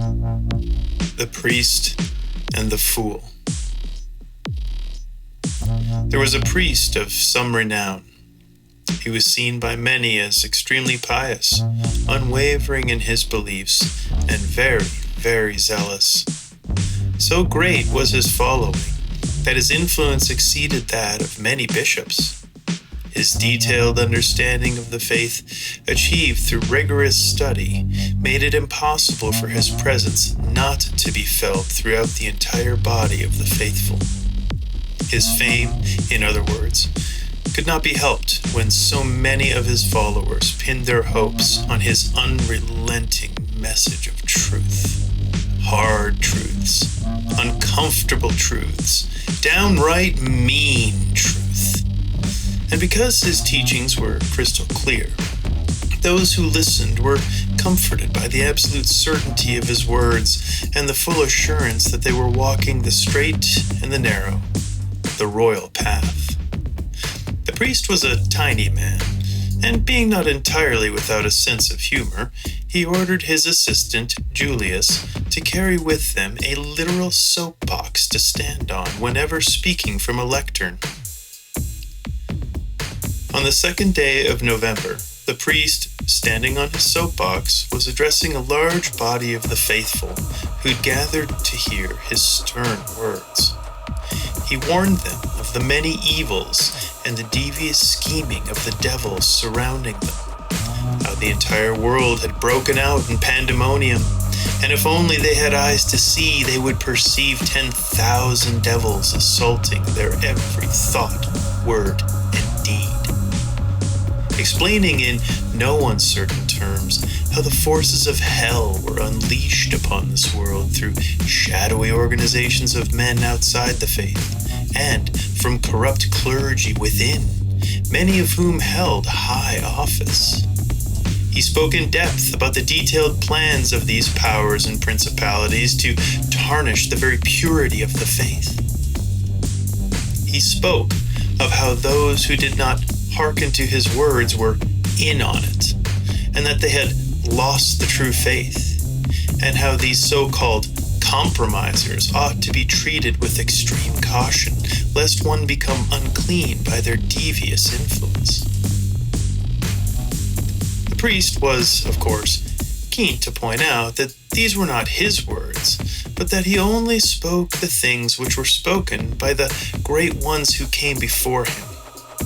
The Priest and the Fool. There was a priest of some renown. He was seen by many as extremely pious, unwavering in his beliefs, and very, very zealous. So great was his following that his influence exceeded that of many bishops. His detailed understanding of the faith, achieved through rigorous study, made it impossible for his presence not to be felt throughout the entire body of the faithful. His fame, in other words, could not be helped when so many of his followers pinned their hopes on his unrelenting message of truth. Hard truths, uncomfortable truths, downright mean truth. And because his teachings were crystal clear, those who listened were comforted by the absolute certainty of his words and the full assurance that they were walking the straight and the narrow, the royal path. The priest was a tiny man, and being not entirely without a sense of humor, he ordered his assistant, Julius, to carry with them a literal soapbox to stand on whenever speaking from a lectern. On the 2nd day of November, the priest, standing on his soapbox, was addressing a large body of the faithful who'd gathered to hear his stern words. He warned them of the many evils and the devious scheming of the devils surrounding them, how the entire world had broken out in pandemonium, and if only they had eyes to see, they would perceive 10,000 devils assaulting their every thought, word, and deed. Explaining in no uncertain terms how the forces of hell were unleashed upon this world through shadowy organizations of men outside the faith, and from corrupt clergy within, many of whom held high office. He spoke in depth about the detailed plans of these powers and principalities to tarnish the very purity of the faith. He spoke of how those who did not hearken to his words were in on it, and that they had lost the true faith, and how these so-called compromisers ought to be treated with extreme caution, lest one become unclean by their devious influence. The priest was, of course, keen to point out that these were not his words, but that he only spoke the things which were spoken by the great ones who came before him,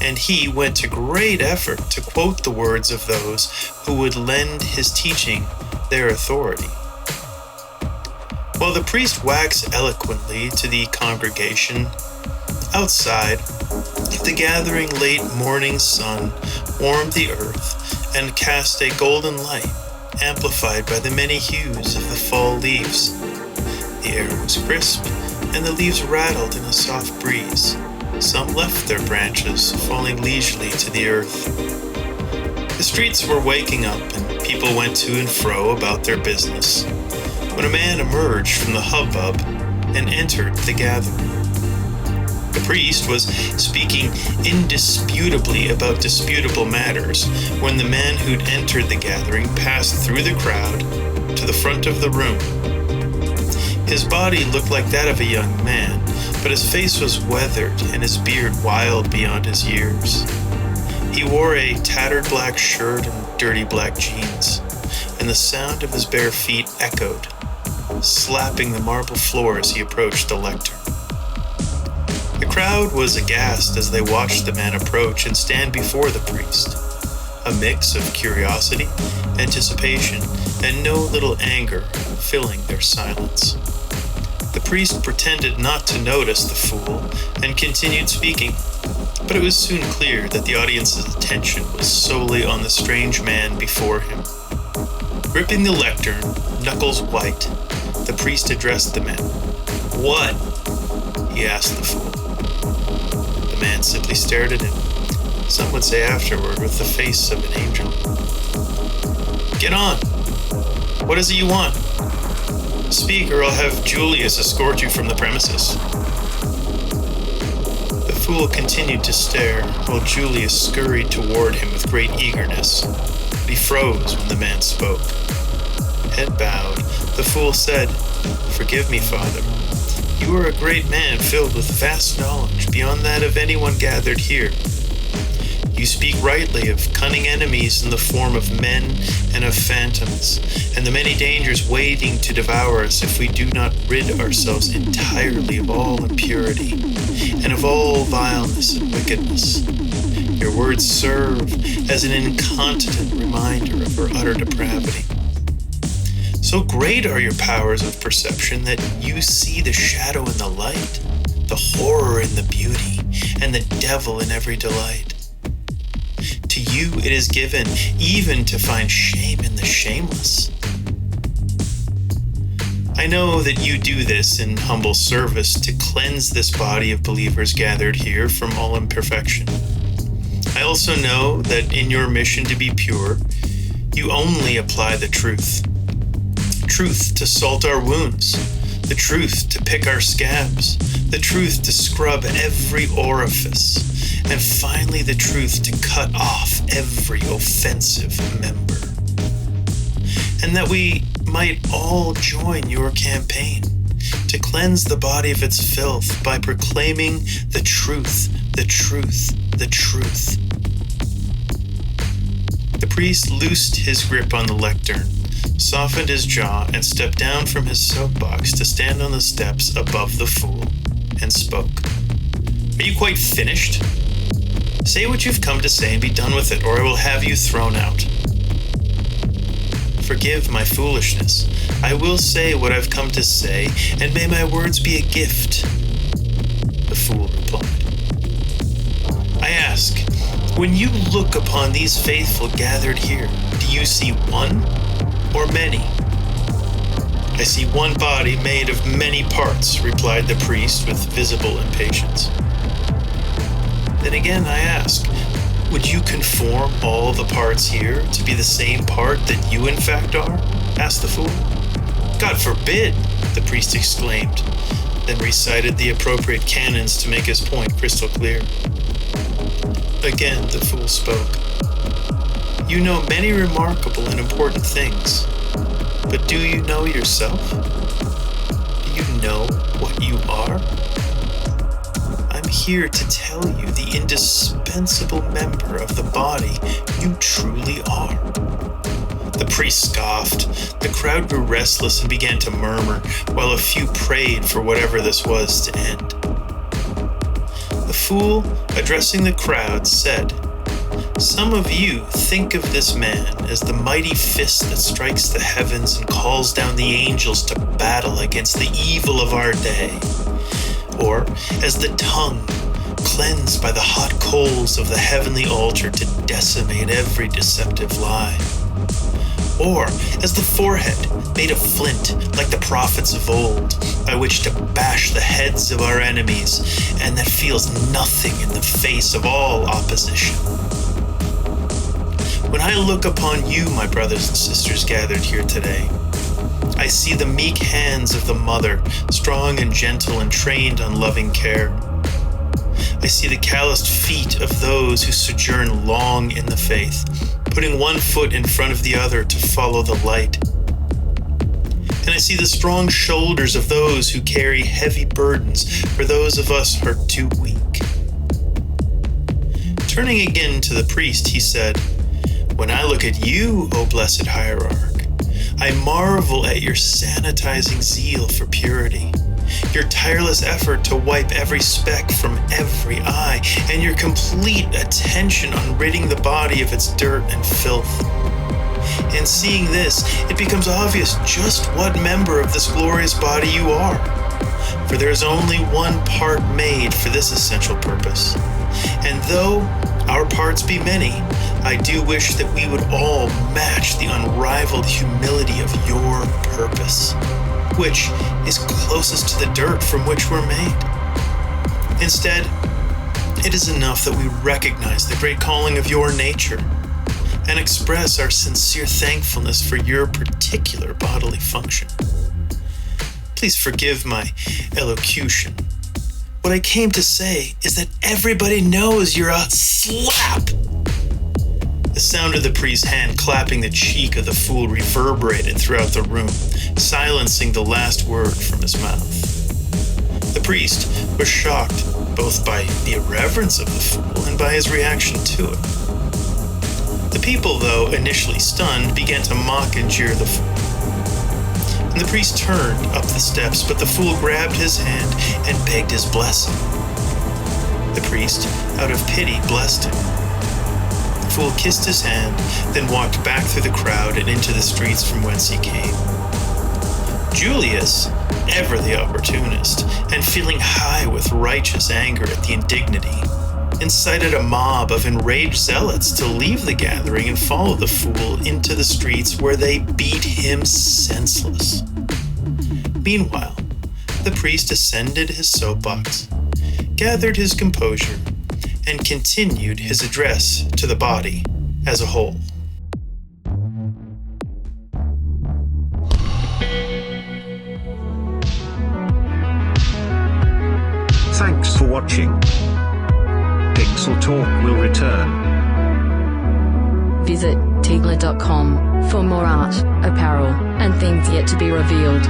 and he went to great effort to quote the words of those who would lend his teaching their authority. While the priest waxed eloquently to the congregation, outside, the gathering late morning sun warmed the earth and cast a golden light, amplified by the many hues of the fall leaves. The air was crisp, and the leaves rattled in a soft breeze. Some left their branches, falling leisurely to the earth. The streets were waking up, and people went to and fro about their business, when a man emerged from the hubbub and entered the gathering. The priest was speaking indisputably about disputable matters when the man who'd entered the gathering passed through the crowd to the front of the room. His body looked like that of a young man, but his face was weathered and his beard wild beyond his years. He wore a tattered black shirt and dirty black jeans, and the sound of his bare feet echoed, slapping the marble floor as he approached the lectern. The crowd was aghast as they watched the man approach and stand before the priest, a mix of curiosity, anticipation, and no little anger filling their silence. The priest pretended not to notice the fool and continued speaking, but it was soon clear that the audience's attention was solely on the strange man before him. Gripping the lectern, knuckles white, the priest addressed the man. "What?" he asked the fool. The man simply stared at him, some would say afterward with the face of an angel. "Get on! What is it you want? Speak, or I'll have Julius escort you from the premises." The fool continued to stare, while Julius scurried toward him with great eagerness. But he froze when the man spoke. Head bowed, The fool said, "Forgive me, Father. You are a great man filled with vast knowledge beyond that of anyone gathered here. You speak rightly of cunning enemies in the form of men and of phantoms, and the many dangers waiting to devour us if we do not rid ourselves entirely of all impurity and of all vileness and wickedness. Your words serve as an incontinent reminder of our utter depravity. So great are your powers of perception that you see the shadow in the light, the horror in the beauty, and the devil in every delight. To you it is given even to find shame in the shameless. I know that you do this in humble service to cleanse this body of believers gathered here from all imperfection. I also know that in your mission to be pure, you only apply the truth. Truth to salt our wounds, the truth to pick our scabs, the truth to scrub every orifice, and finally the truth to cut off every offensive member. And that we might all join your campaign to cleanse the body of its filth by proclaiming the truth, the truth, the truth. The priest loosed his grip on the lectern, softened his jaw, and stepped down from his soapbox to stand on the steps above the fool, and spoke. Are you quite finished? Say what you've come to say and be done with it, or I will have you thrown out. Forgive my foolishness. I will say what I've come to say, and may my words be a gift. The fool replied. I ask, when you look upon these faithful gathered here, do you see one or many? I see one body made of many parts, replied the priest with visible impatience. Then again I ask, would you conform all the parts here to be the same part that you in fact are? Asked the fool. God forbid, the priest exclaimed, then recited the appropriate canons to make his point crystal clear. Again the fool spoke. You know many remarkable and important things, but do you know yourself? Do you know what you are? I'm here to tell you the indispensable member of the body you truly are. The priest scoffed, the crowd grew restless and began to murmur, while a few prayed for whatever this was to end. The fool, addressing the crowd, said, Some of you think of this man as the mighty fist that strikes the heavens and calls down the angels to battle against the evil of our day, or as the tongue cleansed by the hot coals of the heavenly altar to decimate every deceptive lie, or as the forehead made of flint like the prophets of old, by which to bash the heads of our enemies, and that feels nothing in the face of all opposition. When I look upon you, my brothers and sisters gathered here today, I see the meek hands of the mother, strong and gentle and trained on loving care. I see the calloused feet of those who sojourn long in the faith, putting one foot in front of the other to follow the light. And I see the strong shoulders of those who carry heavy burdens for those of us who are too weak. Turning again to the priest, he said, When I look at you, O blessed hierarch, I marvel at your sanitizing zeal for purity, your tireless effort to wipe every speck from every eye, and your complete attention on ridding the body of its dirt and filth. In seeing this, it becomes obvious just what member of this glorious body you are, for there is only one part made for this essential purpose. And though our parts be many, I do wish that we would all match the unrivaled humility of your purpose, which is closest to the dirt from which we're made. Instead, it is enough that we recognize the great calling of your nature and express our sincere thankfulness for your particular bodily function. Please forgive my elocution. What I came to say is that everybody knows you're a slap. The sound of the priest's hand clapping the cheek of the fool reverberated throughout the room, silencing the last word from his mouth. The priest was shocked both by the irreverence of the fool and by his reaction to it. The people, though initially stunned, began to mock and jeer the fool. And the priest turned up the steps, but the fool grabbed his hand and begged his blessing. The priest, out of pity, blessed him. The fool kissed his hand, then walked back through the crowd and into the streets from whence he came. Julius, ever the opportunist, and feeling high with righteous anger at the indignity, incited a mob of enraged zealots to leave the gathering and follow the fool into the streets, where they beat him senseless. Meanwhile, the priest ascended his soapbox, gathered his composure, and continued his address to the body as a whole. Thanks for watching. Pixel Talk will return. Visit tigler.com for more art, apparel, and things yet to be revealed.